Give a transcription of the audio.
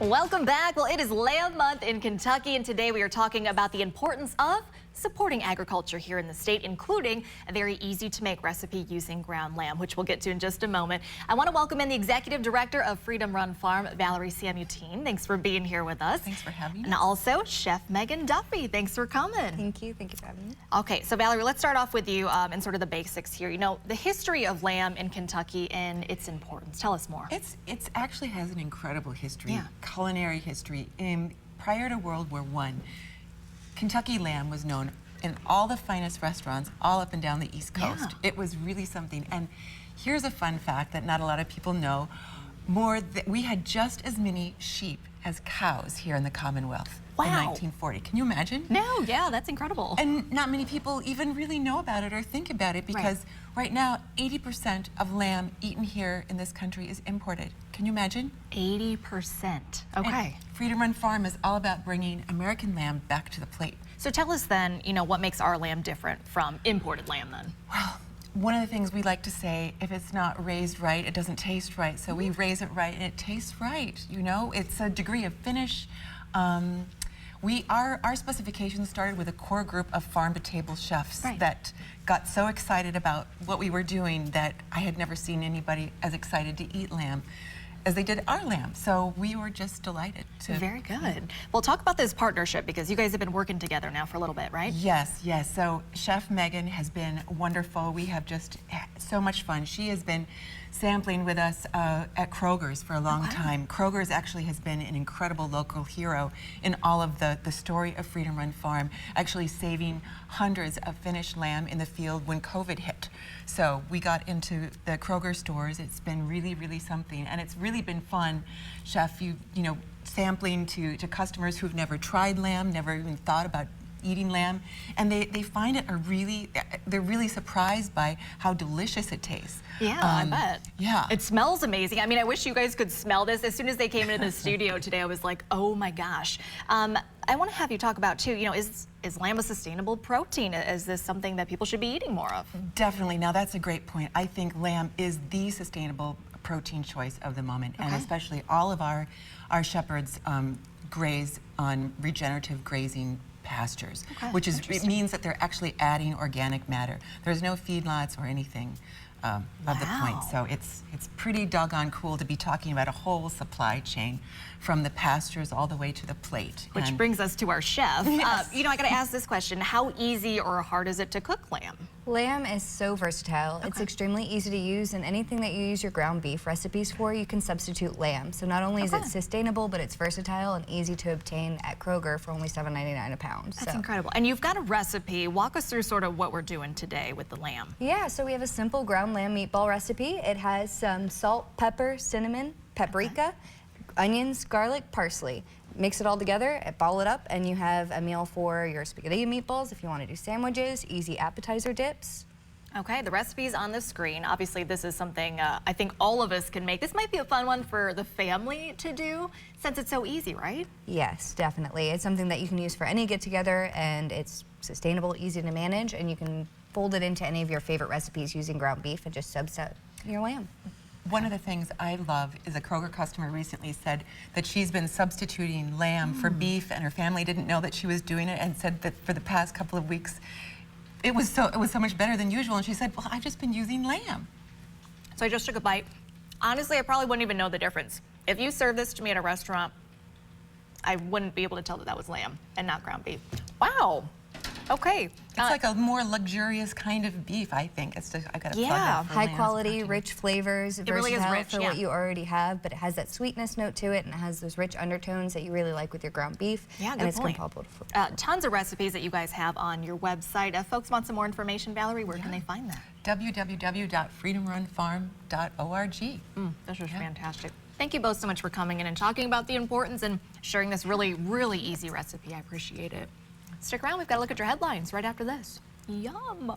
Welcome back. Well, it is Lamb Month in Kentucky, and today we are talking about the importance of supporting agriculture here in the state, including a very easy to make recipe using ground lamb, which we'll get to in just a moment. I want to welcome in the executive director of Freedom Run Farm, Valerie Samutine. Thanks for being here with us. Thanks for having us. And also Chef Megan Duffy. Thanks for coming. Thank you. Thank you for having me. Okay, so Valerie, let's start off with you and sort of the basics here. You know, the history of lamb in Kentucky and its importance. Tell us more. It's actually has an incredible history, Yeah. culinary history. Prior to World War I, Kentucky lamb was known in all the finest restaurants all up and down the East Coast. Yeah. It was really something. And here's a fun fact that not a lot of people know. We had just as many sheep as cows here in the Commonwealth in Wow. 1940. Can you imagine? No, yeah, that's incredible. And not many people even really know about it or think about it because right now, 80% of lamb eaten here in this country is imported. Can you imagine? 80%. Okay. And Freedom Run Farm is all about bringing American lamb back to the plate. So tell us then, you know, what makes our lamb different from imported lamb then? Well, one of the things we like to say, if it's not raised right, it doesn't taste right. So we raise it right and it tastes right, you know? It's a degree of finish. Our specifications started with a core group of farm-to-table chefs that got so excited about what we were doing that I had never seen anybody as excited to eat lamb as they did our lamb. So we were just delighted to. Very good. Well, talk about this partnership because you guys have been working together now for a little bit, right? Yes, yes. So Chef Megan has been wonderful. We have just so much fun. She has been sampling with us at Kroger's for a long time. Kroger's actually has been an incredible local hero in all of the story of Freedom Run Farm, actually saving hundreds of finished lamb in the field when COVID hit. So we got into the Kroger stores. It's been really, really something. And it's really been fun, Chef, you know, sampling to customers who've never tried lamb, never even thought about eating lamb, and they find it they're really surprised by how delicious it tastes. Yeah, I bet. Yeah. It smells amazing. I mean, I wish you guys could smell this. As soon as they came into the studio today, I was like, oh my gosh. I want to have you talk about too, you know, is lamb a sustainable protein? Is this something that people should be eating more of? Definitely. Now that's a great point. I think lamb is the sustainable protein choice of the moment, and especially all of our shepherds graze on regenerative grazing pastures, which is, it means that they're actually adding organic matter. There's no feedlots or anything of the point. So it's pretty doggone cool to be talking about a whole supply chain from the pastures all the way to the plate. Which brings us to our chef. Yes. You know, I got to ask this question. How easy or hard is it to cook lamb? Lamb is so versatile. It's extremely easy to use, and anything that you use your ground beef recipes for, you can substitute lamb. So not only is it sustainable, but it's versatile and easy to obtain at Kroger for only $7.99 a pound. That's incredible. And you've got a recipe. Walk us through sort of what we're doing today with the lamb. Yeah, so we have a simple ground lamb meatball recipe. It has some salt, pepper, cinnamon, paprika, onions, garlic, parsley. Mix it all together, ball it up, and you have a meal for your spaghetti meatballs if you want to do sandwiches, easy appetizer dips. Okay, the recipe's on the screen. Obviously, this is something I think all of us can make. This might be a fun one for the family to do since it's so easy, right? Yes, definitely. It's something that you can use for any get-together, and it's sustainable, easy to manage, and you can fold it into any of your favorite recipes using ground beef and just subset your lamb. One of the things I love is a Kroger customer recently said that she's been substituting lamb for beef, and her family didn't know that she was doing it, and said that for the past couple of weeks it was so much better than usual. And she said, well, I've just been using lamb. So I just took a bite. Honestly, I probably wouldn't even know the difference. If you served this to me at a restaurant, I wouldn't be able to tell that that was lamb and not ground beef. Wow. Okay. It's like a more luxurious kind of beef, I think. It's just, I got to plug Yeah, it for high lamb's quality, protein. rich flavors, It really is versatile rich, for what you already have, but it has that sweetness note to it, and it has those rich undertones that you really like with your ground beef. Yeah, and good it's point. compatible. Tons of recipes that you guys have on your website. If folks want some more information, Valerie, where can they find that? www.freedomrunfarm.org. This was fantastic. Thank you both so much for coming in and talking about the importance and sharing this really, really easy recipe. I appreciate it. Stick around. We've got to look at your headlines right after this. Yum.